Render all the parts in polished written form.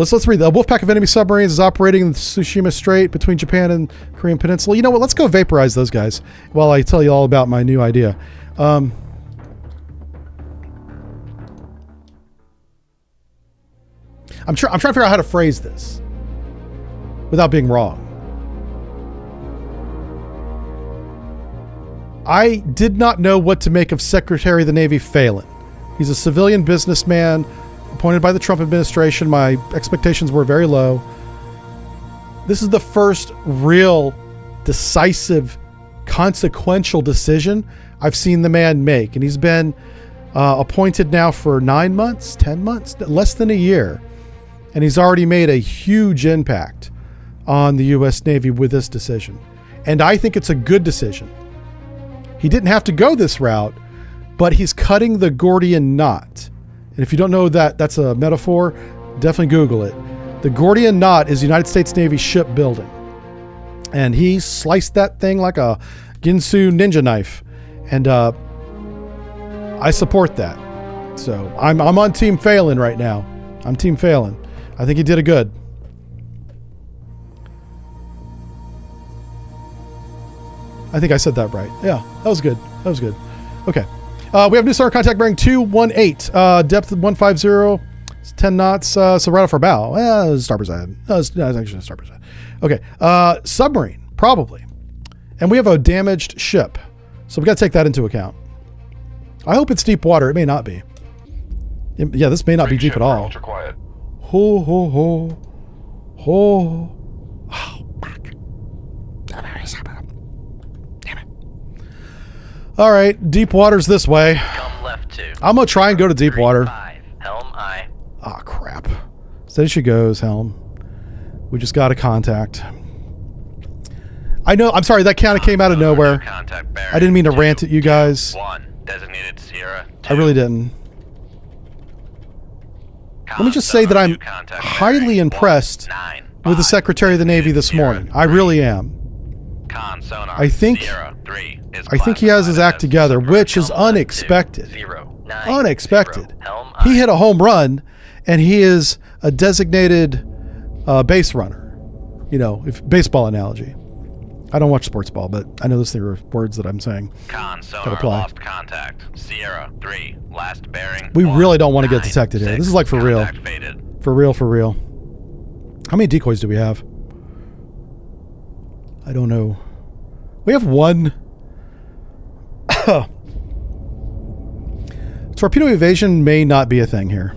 Let's read. The Wolfpack of enemy submarines is operating in the Tsushima Strait between Japan and Korean Peninsula. You know what? Let's go vaporize those guys while I tell you all about my new idea. I'm trying to figure out how to phrase this without being wrong. I did not know what to make of Secretary of the Navy Phelan. He's a civilian businessman appointed by the Trump administration. My expectations were very low. This is the first real decisive, consequential decision I've seen the man make. And he's been appointed now for 9 months, 10 months, less than a year. And he's already made a huge impact on the U.S. Navy with this decision. And I think it's a good decision. He didn't have to go this route, but he's cutting the Gordian knot. And if you don't know that that's a metaphor, definitely Google it. The Gordian knot is the United States Navy shipbuilding. And he sliced that thing like a Ginsu ninja knife. And I support that. So I'm on Team Phelan right now. I'm Team Phelan. I think he did it good. I think I said that right. Yeah, that was good. That was good. Okay. We have new sonar contact bearing 218, depth 150, it's 10 knots, so right off our bow. Starboard side. No, it's actually starboard side. Okay. Submarine, probably. And we have a damaged ship, so we got to take that into account. I hope it's deep water. It may not be. Yeah, this may not be deep at all. Ultra quiet. Ho, ho, ho. Ho. Oh, fuck. Damn it. All right, deep water's this way. Come left 2. I'm going to try and go to deep water. 5. Helm I. Oh, crap. Steady she goes, helm. We just got a contact. I know, I'm sorry, that kind of came out of nowhere. I didn't mean to rant at you guys. 1. Designated Sierra 2. I really didn't. Let me just say that I'm highly impressed with the Secretary of the Navy this morning. I really am. I think he has his act together, which is unexpected. Unexpected. He hit a home run, and he is a designated base runner. You know, if baseball analogy. I don't watch sports ball, but I know those are words that I'm saying. Sonar lost contact. Sierra 3. Last bearing. We really don't want to get detected here. This is like for real. For real, for real. How many decoys do we have? I don't know. We have one. Torpedo evasion may not be a thing here.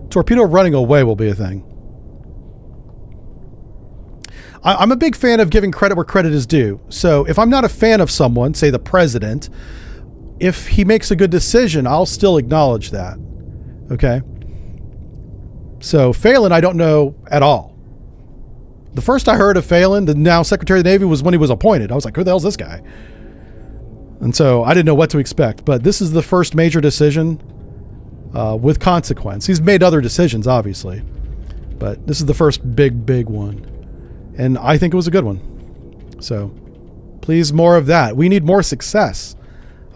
Torpedo running away will be a thing. I'm a big fan of giving credit where credit is due. So if I'm not a fan of someone, say the president, if he makes a good decision, I'll still acknowledge that. Okay? So Phelan, I don't know at all. The first I heard of Phelan, the now Secretary of the Navy, was when he was appointed. I was like, who the hell's this guy? And so I didn't know what to expect. But this is the first major decision with consequence. He's made other decisions, obviously. But this is the first big one. And I think it was a good one. So, please, more of that. We need more success.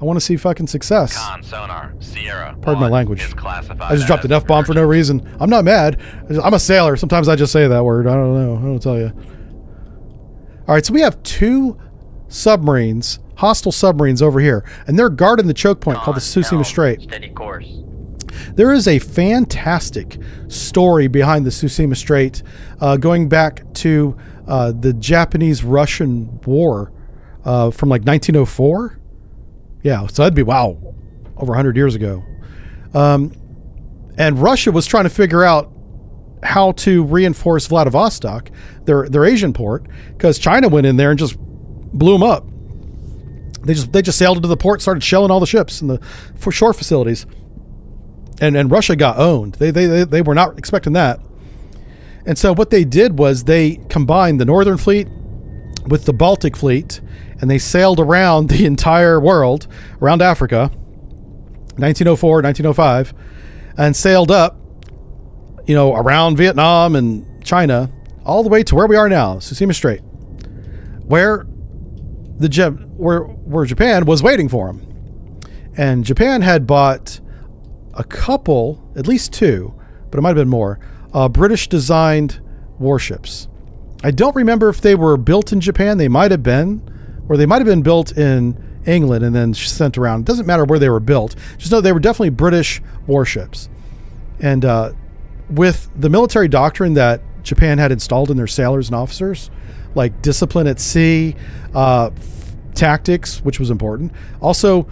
I want to see fucking success. Sonar, Sierra. Pardon my language. I just dropped an F-bomb for no reason. I'm not mad. I'm a sailor. Sometimes I just say that word. I don't know. I don't tell you. All right, so we have 2 submarines, hostile submarines over here, and they're guarding the choke point called the Tsushima Strait. Steady course. There is a fantastic story behind the Tsushima Strait, going back to the Japanese-Russian War from like 1904. Yeah, so that'd be, wow, over 100 years ago. And Russia was trying to figure out how to reinforce Vladivostok, their Asian port, because China went in there and just blew them up. They just sailed into the port, started shelling all the ships and the shore facilities. And Russia got owned. They were not expecting that. And so what they did was they combined the Northern Fleet with the Baltic Fleet, and they sailed around the entire world, around Africa, 1904, 1905, and sailed up, you know, around Vietnam and China, all the way to where we are now, Tsushima Strait, where where Japan was waiting for them. And Japan had bought a couple, at least 2, but it might have been more, British designed warships. I don't remember if they were built in Japan. They might have been, or they might have been built in England and then sent around. It doesn't matter where they were built. Just know they were definitely British warships. And with the military doctrine that Japan had installed in their sailors and officers, like discipline at sea, tactics, which was important. Also,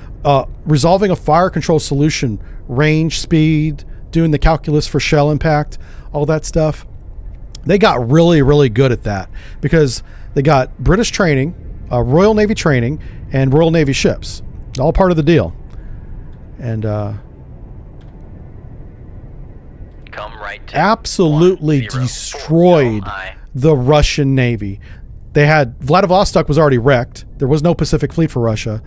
resolving a fire control solution, range, speed, doing the calculus for shell impact, all that stuff. They got really, really good at that because they got British training, Royal Navy training, and Royal Navy ships. All part of the deal. And absolutely destroyed the Russian Navy. They had Vladivostok was already wrecked. There was no Pacific Fleet for Russia.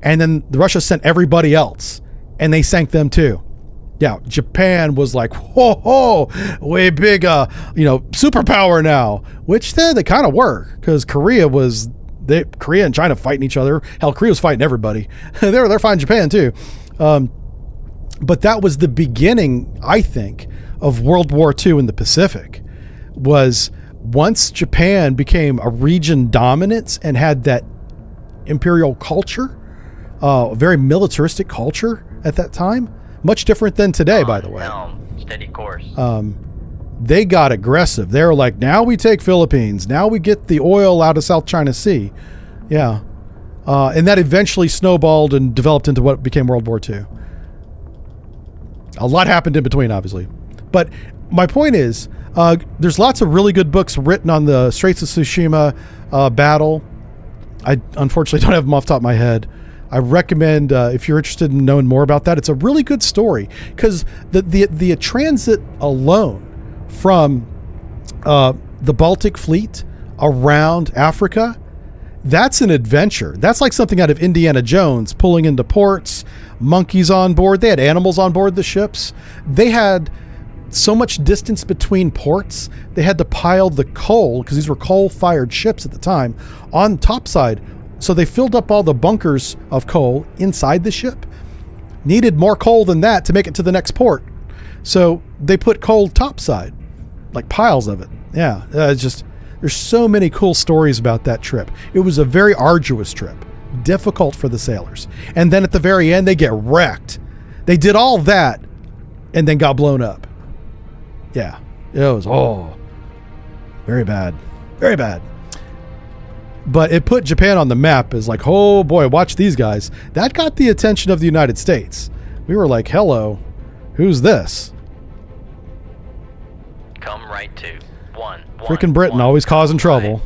And then Russia sent everybody else and they sank them too. Yeah, Japan was like, whoa, way big, superpower now, which they kind of were because Korea and China fighting each other. Hell, Korea was fighting everybody. they're fighting Japan too. But that was the beginning, I think, of World War II in the Pacific. Was once Japan became a region dominance and had that imperial culture, very militaristic culture at that time, much different than today, by the way. Steady course. They got aggressive. They were like, now we take Philippines. Now we get the oil out of South China Sea. Yeah. And that eventually snowballed and developed into what became World War II. A lot happened in between, obviously. But my point is, there's lots of really good books written on the Straits of Tsushima battle. I unfortunately don't have them off the top of my head. I recommend, if you're interested in knowing more about that, it's a really good story because the transit alone from the Baltic Fleet around Africa, that's an adventure. That's like something out of Indiana Jones, pulling into ports, monkeys on board. They had animals on board the ships. They had so much distance between ports, they had to pile the coal, because these were coal-fired ships at the time, on topside. So they filled up all the bunkers of coal inside the ship. Needed more coal than that to make it to the next port. So they put coal topside, like piles of it. Yeah, there's so many cool stories about that trip. It was a very arduous trip, difficult for the sailors. And then at the very end, they get wrecked. They did all that and then got blown up. Yeah, it was, very bad. Very bad. But it put Japan on the map as like, oh boy, watch these guys. That got the attention of the United States. We were like, hello, who's this? Come right to Freaking Britain, always causing trouble.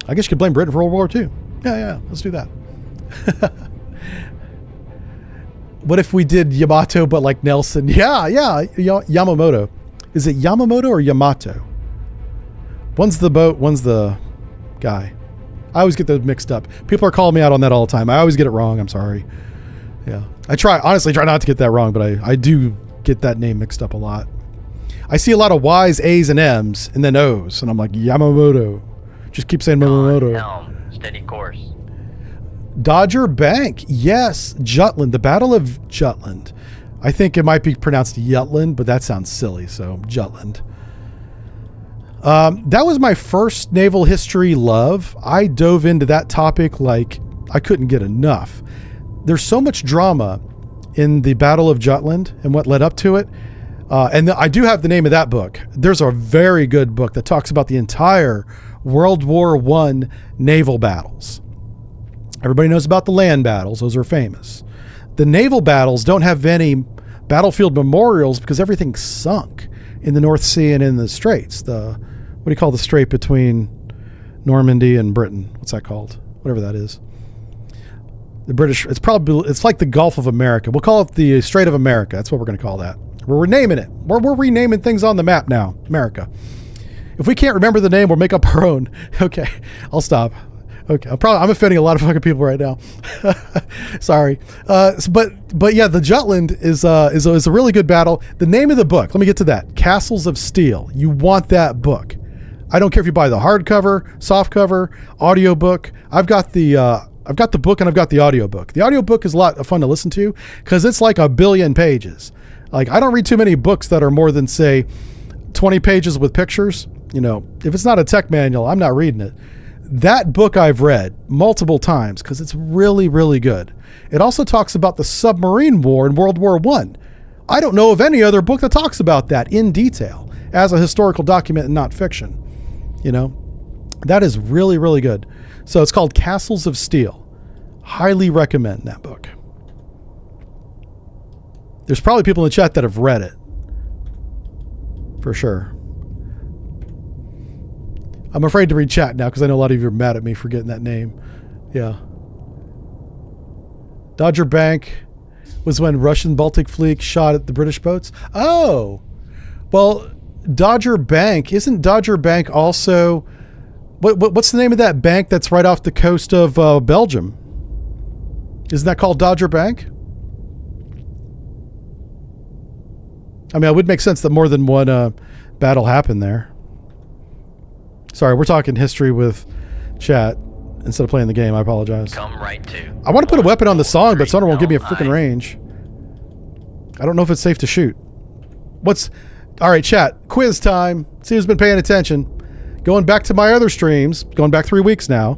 I guess you could blame Britain for World War II. Yeah, let's do that. What if we did Yamato, but like Nelson? Yeah, Yamamoto. Is it Yamamoto or Yamato? One's the boat, one's the guy. I always get those mixed up. People are calling me out on that all the time. I always get it wrong. I'm sorry. Yeah. I honestly try not to get that wrong, but I do get that name mixed up a lot. I see a lot of Y's, A's, and M's, and then O's, and I'm like, Yamamoto. Just keep saying Yamamoto. Steady course. Dodger Bank. Yes, Jutland. The Battle of Jutland. I think it might be pronounced Jutland, but that sounds silly, so Jutland. That was my first naval history love. I dove into that topic like I couldn't get enough. There's so much drama in the Battle of Jutland and what led up to it. And I do have the name of that book. There's a very good book that talks about the entire World War I naval battles. Everybody knows about the land battles. Those are famous. The naval battles don't have any battlefield memorials because everything sunk in the North Sea and in the Straits. What do you call the strait between Normandy and Britain? What's that called? Whatever that is. The British, it's like the Gulf of America. We'll call it the Strait of America. That's what we're going to call that. We're renaming it. We're renaming things on the map now. America. If we can't remember the name, we'll make up our own. Okay, I'll stop. Okay, I'm offending a lot of fucking people right now. Sorry. But yeah, the Jutland is a really good battle. The name of the book, let me get to that. Castles of Steel. You want that book. I don't care if you buy the hardcover, softcover, audiobook. I've got the book and I've got the audiobook. The audiobook is a lot of fun to listen to because it's like 1 billion pages. Like, I don't read too many books that are more than, say, 20 pages with pictures. You know, if it's not a tech manual, I'm not reading it. That book I've read multiple times because it's really, really good. It also talks about the submarine war in World War I. I don't know of any other book that talks about that in detail as a historical document and not fiction. You know, that is really, really good. So it's called Castles of Steel. Highly recommend that book. There's probably people in the chat that have read it. For sure. I'm afraid to read chat now because I know a lot of you are mad at me for getting that name. Yeah. Dodger Bank was when Russian Baltic fleet shot at the British boats. Oh, well, Dodger Bank. Isn't Dodger Bank also... What's the name of that bank that's right off the coast of Belgium? Isn't that called Dodger Bank? I mean, it would make sense that more than one battle happened there. Sorry, we're talking history with chat instead of playing the game. I apologize. Come right to. I want to put a weapon on the song, but someone won't give me a freaking range. I don't know if it's safe to shoot. All right, chat. Quiz time. See who's been paying attention. Going back to my other streams, going back 3 weeks now.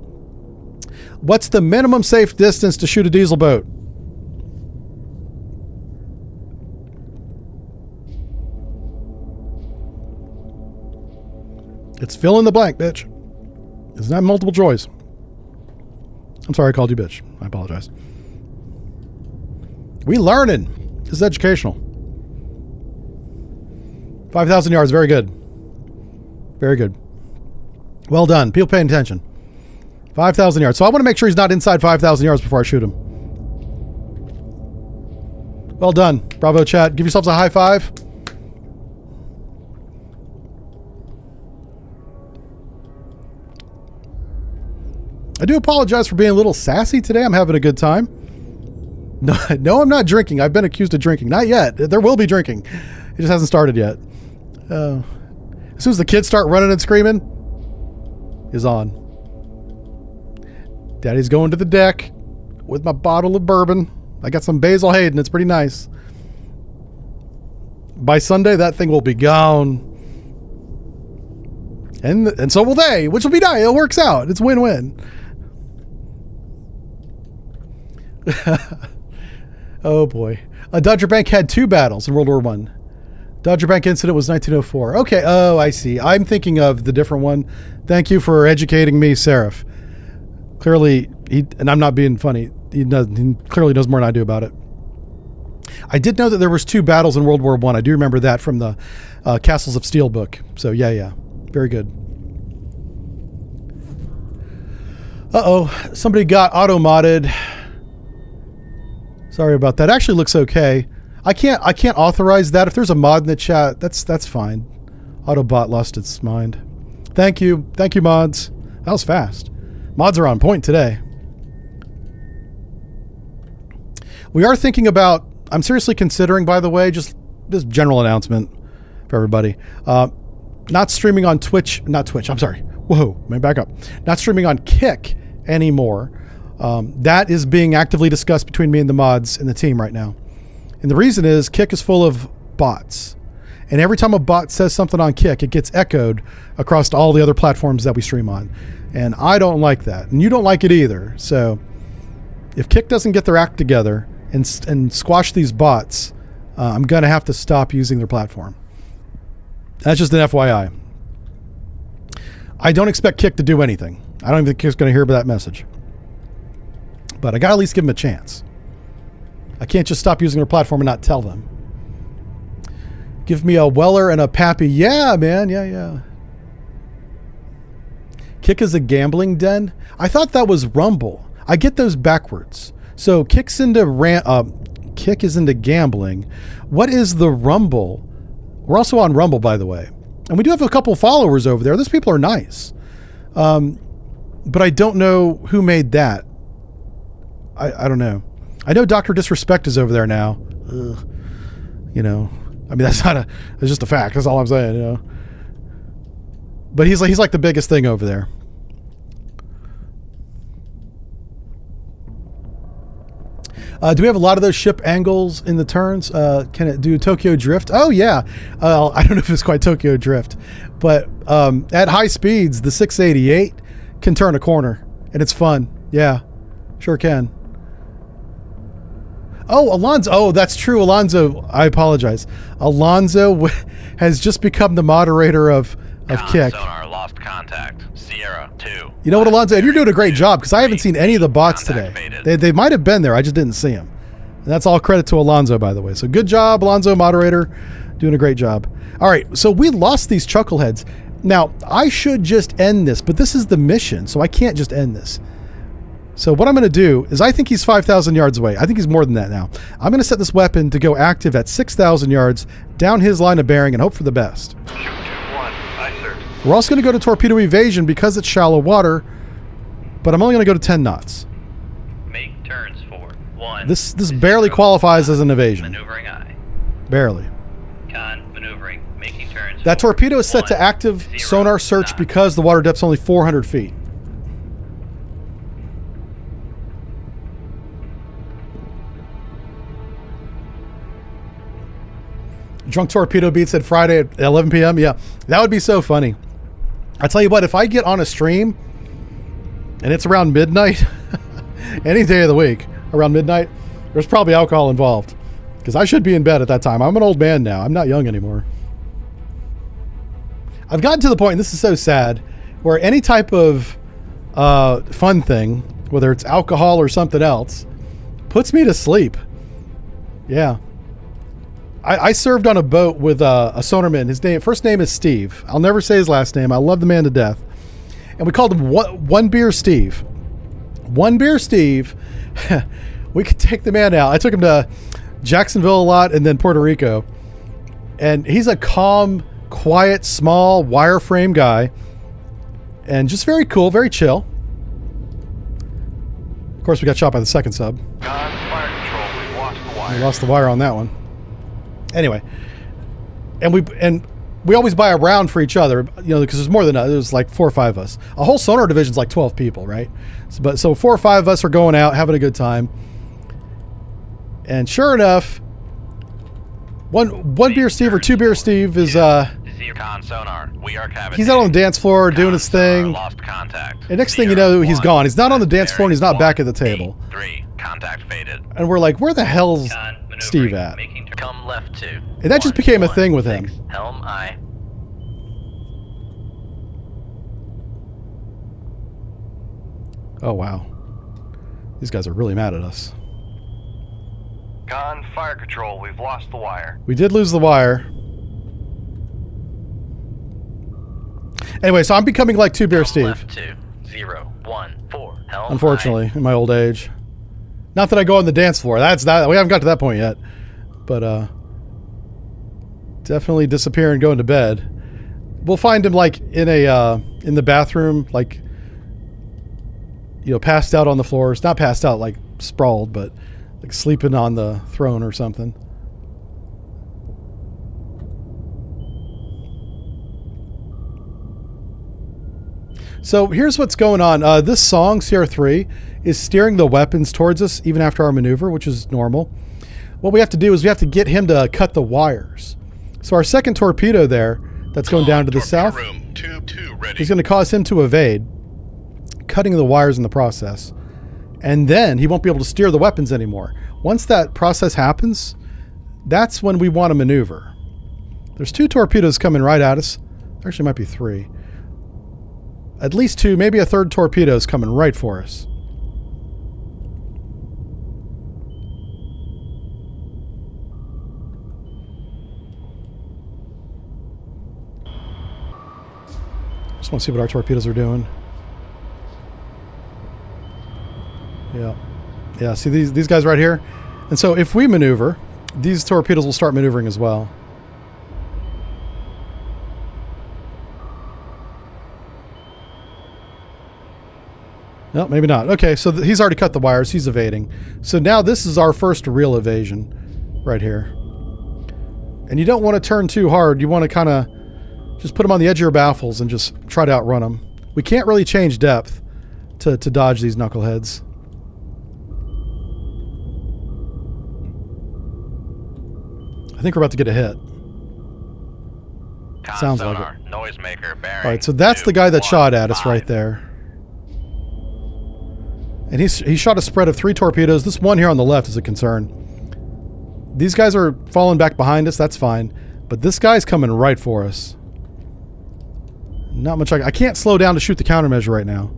What's the minimum safe distance to shoot a diesel boat? It's fill in the blank, bitch. It's not multiple choice. I'm sorry I called you bitch. I apologize. We learning. This is educational. 5,000 yards. Very good. Very good. Well done. People paying attention. 5,000 yards. So I want to make sure he's not inside 5,000 yards before I shoot him. Well done. Bravo, chat. Give yourselves a high five. I do apologize for being a little sassy today. I'm having a good time. No, I'm not drinking. I've been accused of drinking. Not yet. There will be drinking. It just hasn't started yet. As soon as the kids start running and screaming, is on. Daddy's going to the deck with my bottle of bourbon. I got some Basil Hayden. It's pretty nice. By Sunday, that thing will be gone. And so will they, which will be nice. It works out. It's win-win. Oh boy. Dodger Bank had 2 battles in World War I. Dodger Bank incident was 1904. Okay. Oh, I see. I'm thinking of the different one. Thank you for educating me, Seraph. Clearly, and I'm not being funny, he clearly knows more than I do about it. I did know that there was 2 battles in World War I. I do remember that from the Castles of Steel book. So yeah. Very good. Uh-oh. Somebody got auto-modded. Sorry about that. Actually looks okay. I can't authorize that. If there's a mod in the chat, that's fine. Autobot lost its mind. Thank you. Thank you, mods. That was fast. Mods are on point today. We are thinking about, I'm seriously considering, by the way, just this general announcement for everybody. Not streaming on Twitch, I'm sorry. Whoa, let me back up. Not streaming on Kick anymore. That is being actively discussed between me and the mods and the team right now. And the reason is Kick is full of bots. And every time a bot says something on Kick, it gets echoed across all the other platforms that we stream on. And I don't like that. And you don't like it either. So if Kick doesn't get their act together and squash these bots, I'm going to have to stop using their platform. That's just an FYI. I don't expect Kick to do anything. I don't even think Kick's going to hear about that message. But I got to at least give them a chance. I can't just stop using their platform and not tell them. Give me a Weller and a Pappy. Yeah, man. Yeah. Kick is a gambling den. I thought that was Rumble. I get those backwards. So Kick is into gambling. What is the Rumble? We're also on Rumble, by the way. And we do have a couple followers over there. Those people are nice. But I don't know who made that. I don't know. I know Dr. Disrespect is over there now. Ugh. You know, I mean, that's just a fact. That's all I'm saying, you know. But he's like the biggest thing over there. Do we have a lot of those ship angles in the turns? Can it do Tokyo Drift? Oh, yeah. I don't know if it's quite Tokyo Drift, but at high speeds, the 688 can turn a corner, and it's fun. Yeah, sure can. Oh, Alonzo. Oh, that's true. Alonzo, I apologize. Alonzo has just become the moderator of Kick. Sonar lost contact. Sierra 2. You know what, Alonzo? And you're doing a great job, because I haven't seen any of the bots today. They might have been there. I just didn't see them. And that's all credit to Alonzo, by the way. So good job, Alonzo, moderator. Doing a great job. All right, so we lost these chuckleheads. Now, I should just end this, but this is the mission, so I can't just end this. So what I'm going to do is I think he's 5,000 yards away. I think he's more than that now. I'm going to set this weapon to go active at 6,000 yards down his line of bearing and hope for the best. Shoot 2-1. Aye, sir. We're also going to go to torpedo evasion because it's shallow water, but I'm only going to go to 10 knots. Make turns for 1. This barely qualifies as an evasion. Maneuvering aye. Barely. Con maneuvering. Making turns. That torpedo is set to active 0 sonar search knot. because the water depth's only 400 feet. Drunk Torpedo Beat said Friday at 11 p.m. Yeah, that would be so funny. I tell you what, if I get on a stream and it's around midnight, any day of the week, around midnight, there's probably alcohol involved. Because I should be in bed at that time. I'm an old man now. I'm not young anymore. I've gotten to the point, and this is so sad, where any type of fun thing, whether it's alcohol or something else, puts me to sleep. Yeah. I served on a boat with a sonarman. His first name is Steve. I'll never say his last name. I love the man to death. And we called him One Beer Steve. One Beer Steve. We could take the man out. I took him to Jacksonville a lot and then Puerto Rico. And he's a calm, quiet, small, wireframe guy. And just very cool, very chill. Of course, we got shot by the second sub. Fire control. We've lost the wire. We lost the wire on that one. Anyway, and we always buy a round for each other, you know, because there's more than there's like 4 or 5 of us. A whole sonar division's like 12 people, right? So 4 or 5 of us are going out having a good time. And sure enough, one Beer Steve or 2 Beer Steve is Con sonar. We are he's out on the dance floor doing his thing. Lost contact. And next thing you know, he's gone. He's not on the dance floor and he's not back at the table. 3. Contact faded. And we're like, where the hell's Steve at? Come left 2. And that just became a thing with him. Helm aye. Oh, wow. These guys are really mad at us. Con fire control. We've lost the wire. We did lose the wire. Anyway, so I'm becoming like 2 Beer Steve. Left 2. 0 1 4. Helm unfortunately, in my old age. Not that I go on the dance floor. That's not. We haven't got to that point yet. But definitely disappearing, going to bed. We'll find him like in the bathroom, like, you know, passed out on the floors. Not passed out, like sprawled, but like sleeping on the throne or something. So here's what's going on. This song, CR3, is steering the weapons towards us even after our maneuver, which is normal. What we have to do is we have to get him to cut the wires. So our second torpedo there, that's going down to the south, is going to cause him to evade, cutting the wires in the process. And then he won't be able to steer the weapons anymore. Once that process happens, that's when we want to maneuver. There's 2 torpedoes coming right at us. There actually might be 3. At least 2, maybe a third torpedo is coming right for us. Just want to see what our torpedoes are doing. Yeah, see these guys right here? And so if we maneuver, these torpedoes will start maneuvering as well. No, maybe not. Okay, so he's already cut the wires. He's evading. So now this is our first real evasion right here. And you don't want to turn too hard. You want to kind of just put them on the edge of your baffles and just try to outrun them. We can't really change depth to dodge these knuckleheads. I think we're about to get a hit. Con Sounds sonar, like it. noisemaker bearing. All right, so that's the guy that shot at us 215. right there. And he shot a spread of 3 torpedoes. This one here on the left is a concern. These guys are falling back behind us. That's fine. But this guy's coming right for us. Not much. I can't slow down to shoot the countermeasure right now.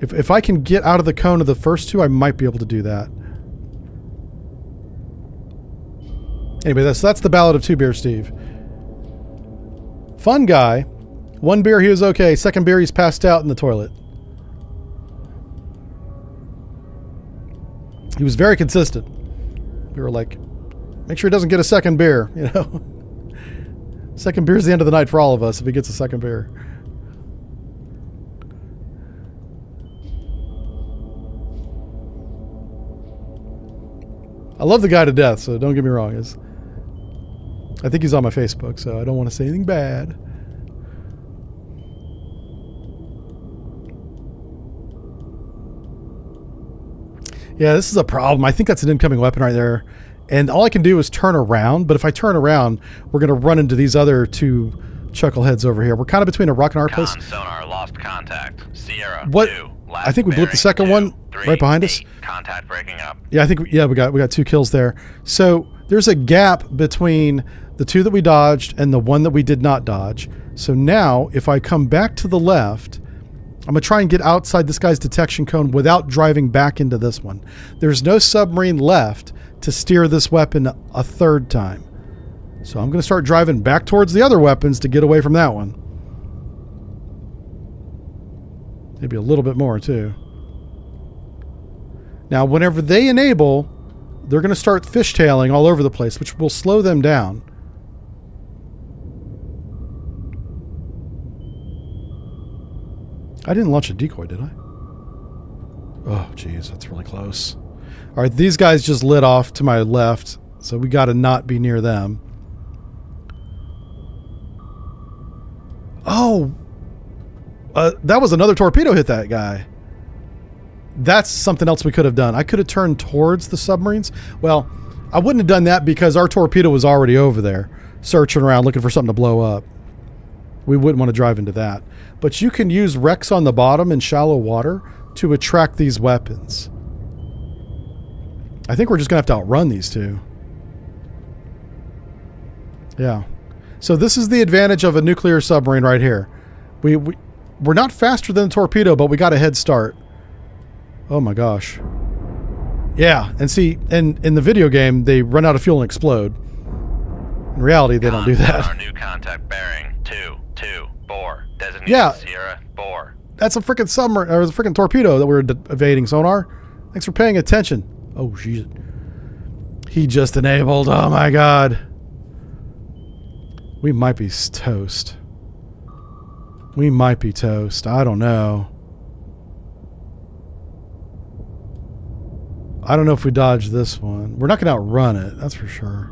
If I can get out of the cone of the first 2, I might be able to do that. Anyway, that's the Ballad of Two Beer Steve. Fun guy. 1 beer, he was okay. 2nd beer, he's passed out in the toilet. He was very consistent. We were like, make sure he doesn't get a 2nd beer, you know. 2nd beer is the end of the night for all of us if he gets a 2nd beer. I love the guy to death, so don't get me wrong. I think he's on my Facebook, so I don't want to say anything bad. Yeah, this is a problem. I think that's an incoming weapon right there. And all I can do is turn around. But if I turn around, we're going to run into these other 2 chuckleheads over here. We're kind of between a rock and a hard place. Con sonar lost contact. Sierra What? 2. Last I think we blew up the bearing, 2nd one 3, right behind us. 8. Contact breaking up. Yeah, I think we got 2 kills there. So there's a gap between the 2 that we dodged and the 1 that we did not dodge. So now if I come back to the left, I'm going to try and get outside this guy's detection cone without driving back into this one. There's no submarine left to steer this weapon a 3rd time. So I'm going to start driving back towards the other weapons to get away from that one. Maybe a little bit more too. Now, whenever they enable, they're going to start fishtailing all over the place, which will slow them down. I didn't launch a decoy, did I? Oh, geez, that's really close. All right, these guys just lit off to my left, so we got to not be near them. Oh, that was another torpedo hit that guy. That's something else we could have done. I could have turned towards the submarines. Well, I wouldn't have done that because our torpedo was already over there, searching around looking for something to blow up. We wouldn't want to drive into that. But you can use wrecks on the bottom in shallow water to attract these weapons. I think we're just going to have to outrun these 2. Yeah. So this is the advantage of a nuclear submarine right here. We're not faster than the torpedo, but we got a head start. Oh my gosh. Yeah, and see, in the video game, they run out of fuel and explode. In reality, they don't do that. Our new contact bearing 224. Designated Yeah. Sierra 4. That's a freaking submarine, or the freaking torpedo that we were evading, sonar. Thanks for paying attention. Oh, shit. He just enabled. Oh my god. We might be toast. We might be toast. I don't know. I don't know if we dodge this one. We're not going to outrun it, that's for sure.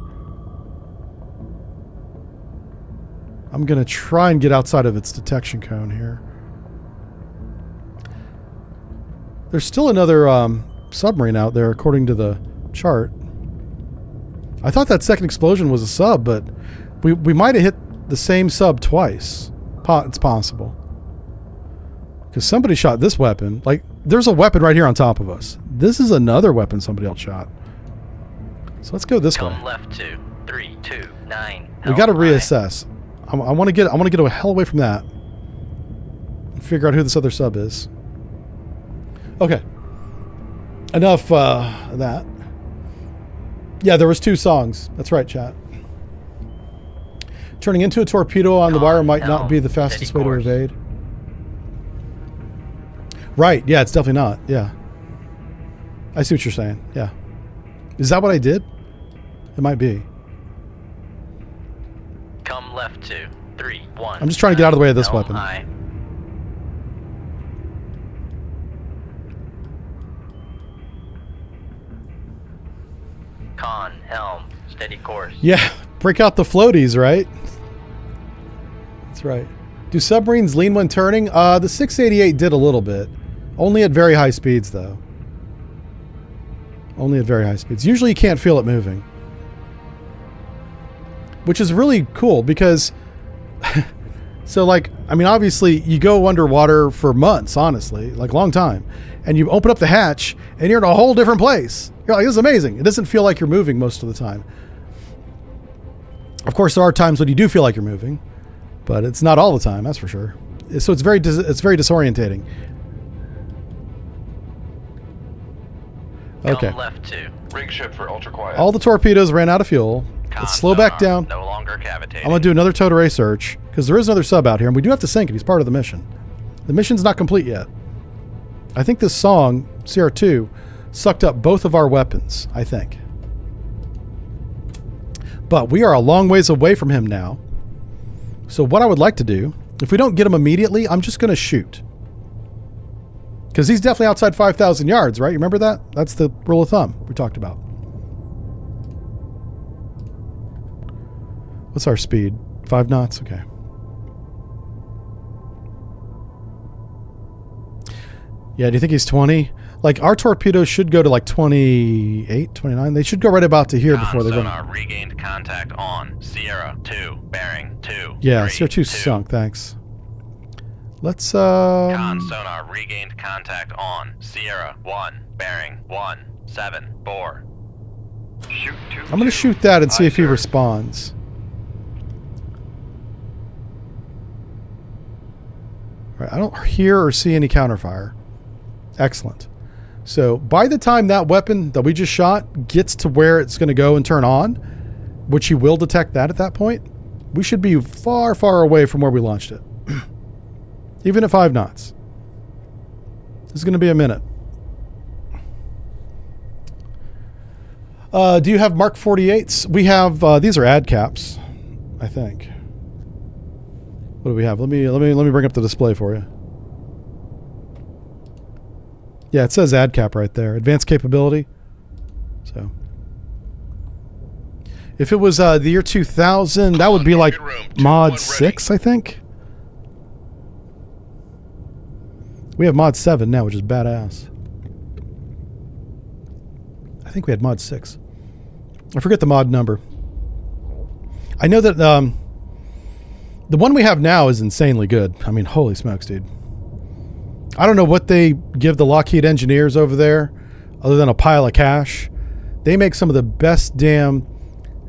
I'm going to try and get outside of its detection cone here. There's still another submarine out there, according to the chart. I thought that second explosion was a sub, but we might have hit the same sub twice. It's possible. Because somebody shot this weapon. Like, there's a weapon right here on top of us. This is another weapon somebody else shot. So let's go this way. Come left to 329. We got to reassess. I want to get a hell away from that. And figure out who this other sub is. Okay. Enough of that. Yeah, there was 2 songs. That's right, chat. Turning into a torpedo on the wire might not be the fastest way to evade. Right. Yeah, it's definitely not. Yeah. I see what you're saying. Yeah. Is that what I did? It might be. Come left to 31. I'm just trying to get out of the way of this weapon. High. Con, helm, steady course. Yeah. Break out the floaties, right? That's right. Do submarines lean when turning? The 688 did a little bit. Only at very high speeds, though. Only at very high speeds. Usually you can't feel it moving. Which is really cool because... So, like, I mean, obviously, you go underwater for months, honestly, like, long time. And you open up the hatch, and you're in a whole different place. You're like, this is amazing. It doesn't feel like you're moving most of the time. Of course, there are times when you do feel like you're moving. But it's not all the time, that's for sure. So it's very disorientating. Okay. Come left 2. Rig ship for ultra quiet. All the torpedoes ran out of fuel. Let's slow back down. No longer cavitating. I'm going to do another towed array search, because there is another sub out here, and we do have to sink it. He's part of the mission. The mission's not complete yet. I think this song, CR2, sucked up both of our weapons, I think. But we are a long ways away from him now. So what I would like to do, if we don't get him immediately, I'm just going to shoot. Because he's definitely outside 5,000 yards, right? You remember that? That's the rule of thumb we talked about. What's our speed? 5 knots? Okay. Yeah, do you think he's 20? Like, our torpedoes should go to like 28, 29. They should go right about to here before they go. Sonar regained contact on Sierra 2, bearing 2. Yeah, 3, CR2 sunk, thanks. Let's, Con sonar regained contact on Sierra 1, bearing 1, 7, 4. Shoot 2. I'm going to shoot that and see if he responds. All right, I don't hear or see any counterfire. Excellent. So by the time that weapon that we just shot gets to where it's going to go and turn on, which he will detect that at that point, we should be far, far away from where we launched it. Even at 5 knots. This is going to be a minute. Do you have Mark 48s? We have, these are ad caps, I think. What do we have? Let me bring up the display for you. Yeah, it says ad cap right there. Advanced capability. So, if it was the year 2000, that would be like mod 6, I think. We have mod 7 now, which is badass. I think we had mod 6. I forget the mod number. I know that the one we have now is insanely good. I mean, holy smokes, dude. I don't know what they give the Lockheed engineers over there other than a pile of cash. They make some of the best damn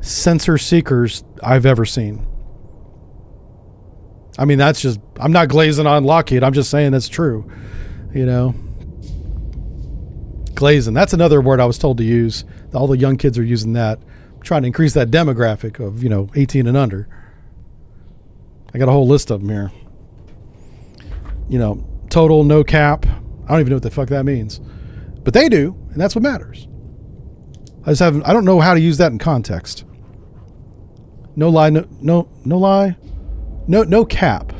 sensor seekers I've ever seen. I mean, that's just... I'm not glazing on Lockheed. I'm just saying that's true. You know? Glazing. That's another word I was told to use. All the young kids are using that. I'm trying to increase that demographic of, 18 and under. I got a whole list of them here. Total, no cap. I don't even know what the fuck that means. But they do, and that's what matters. I don't know how to use that in context. No lie, no lie. No cap.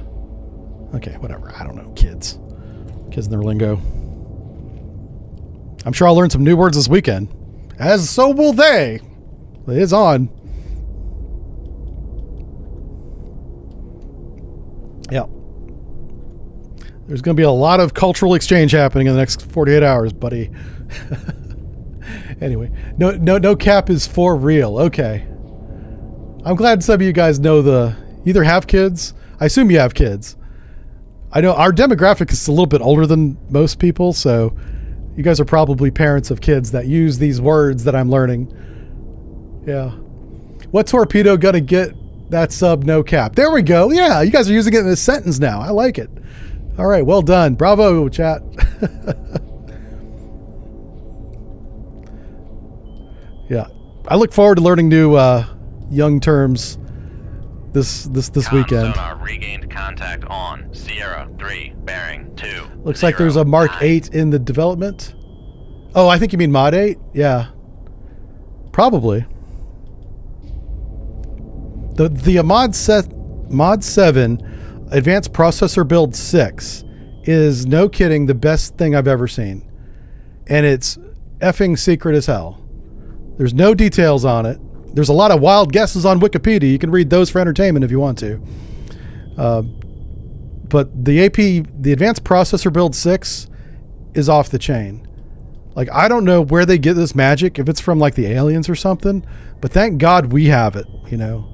Okay, whatever. I don't know, kids. Kids and their lingo. I'm sure I'll learn some new words this weekend. As so will they. It is on. Yeah. There's going to be a lot of cultural exchange happening in the next 48 hours, buddy. Anyway, no cap is for real. Okay. I'm glad some of you guys know either have kids. I assume you have kids. I know our demographic is a little bit older than most people, so you guys are probably parents of kids that use these words that I'm learning. Yeah. What torpedo gonna get that sub no cap? There we go. Yeah, you guys are using it in a sentence now. I like it. All right, well done. Bravo, chat. Yeah. I look forward to learning new young terms this weekend. Sonar regained contact on Sierra 3, bearing 2. Looks like there's a Mark 8 in the development. Oh, I think you mean Mod 8? Yeah. Probably. The Mod 7 Advanced Processor Build 6 is, no kidding, the best thing I've ever seen. And it's effing secret as hell. There's no details on it. There's a lot of wild guesses on Wikipedia. You can read those for entertainment if you want to. But the Advanced Processor Build 6 is off the chain. Like, I don't know where they get this magic, if it's from like the aliens or something, but thank God we have it, you know.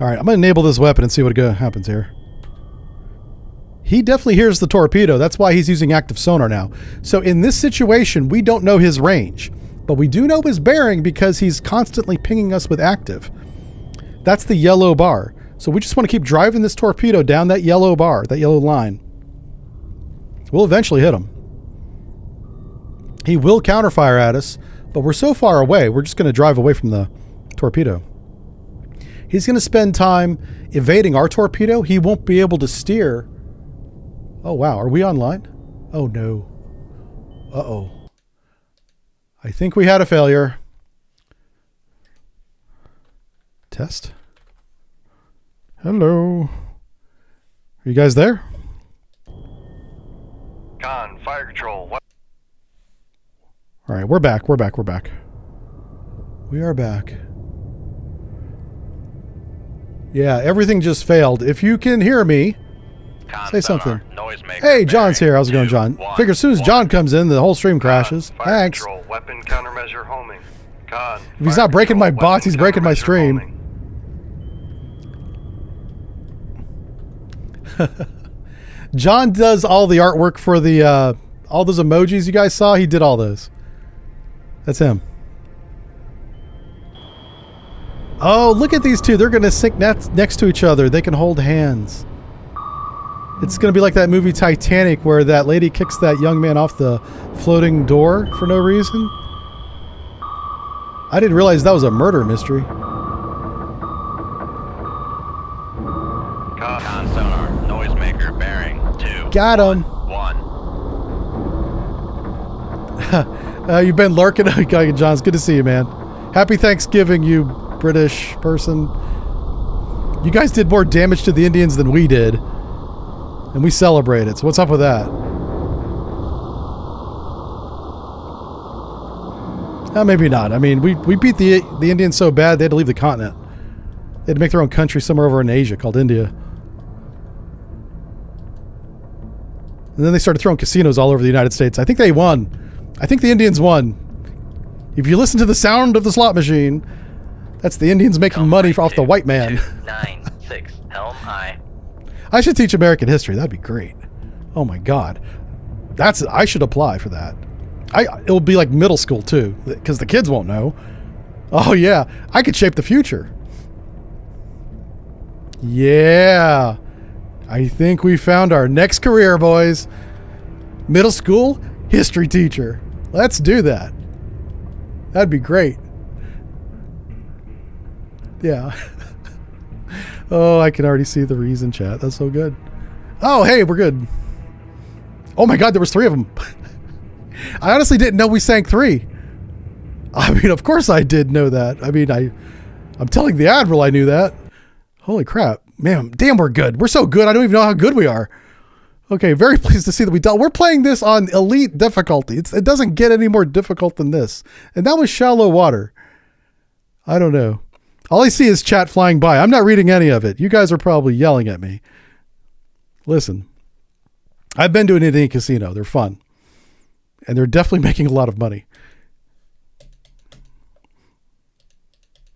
All right, I'm going to enable this weapon and see what happens here. He definitely hears the torpedo. That's why he's using active sonar now. So in this situation, we don't know his range, but we do know his bearing because he's constantly pinging us with active. That's the yellow bar. So we just want to keep driving this torpedo down that yellow bar, that yellow line. We'll eventually hit him. He will counterfire at us, but we're so far away, we're just going to drive away from the torpedo. He's going to spend time evading our torpedo. He won't be able to steer. Oh, wow. Are we online? Oh, no. Uh-oh. I think we had a failure. Test. Hello. Are you guys there? Con, fire control. What? All right, we're back. We're back. We're back. We are back. Yeah, everything just failed. If you can hear me, say something. Hey, John's here. How's it going, John? Figure as soon as John comes in, the whole stream crashes. Fire Thanks. Control, weapon countermeasure homing. Con, If he's not breaking my bots, he's breaking my stream. John does all the artwork for the all those emojis you guys saw. He did all those. That's him. Oh, look at these two. They're going to sink next to each other. They can hold hands. It's going to be like that movie Titanic where that lady kicks that young man off the floating door for no reason. I didn't realize that was a murder mystery. Con sonar, noisemaker bearing 2. Got him. 1. You've been lurking. John, it's good to see you, man. Happy Thanksgiving, you British person. You guys did more damage to the Indians than we did. And we celebrated. So what's up with that? Maybe not. I mean, we beat the Indians so bad they had to leave the continent. They had to make their own country somewhere over in Asia called India. And then they started throwing casinos all over the United States. I think they won. I think the Indians won. If you listen to the sound of the slot machine, that's the Indians making money off the white man. 296, helm I. I should teach American history. That'd be great. Oh my God. I should apply for that. It'll be like middle school too, because the kids won't know. Oh yeah, I could shape the future. Yeah. I think we found our next career, boys. Middle school history teacher. Let's do that. That'd be great. Yeah. Oh, I can already see the reason, chat. That's so good. Oh, hey, we're good. Oh my God, there was 3 of them. I honestly didn't know we sank 3. I mean, of course I did know that. I mean, I'm telling the Admiral I knew that. Holy crap. Man, damn, we're good. We're so good, I don't even know how good we are. Okay, very pleased to see that we're playing this on elite difficulty. It doesn't get any more difficult than this. And that was shallow water. I don't know. All I see is chat flying by. I'm not reading any of it. You guys are probably yelling at me. Listen, I've been to an Indian casino. They're fun. And they're definitely making a lot of money.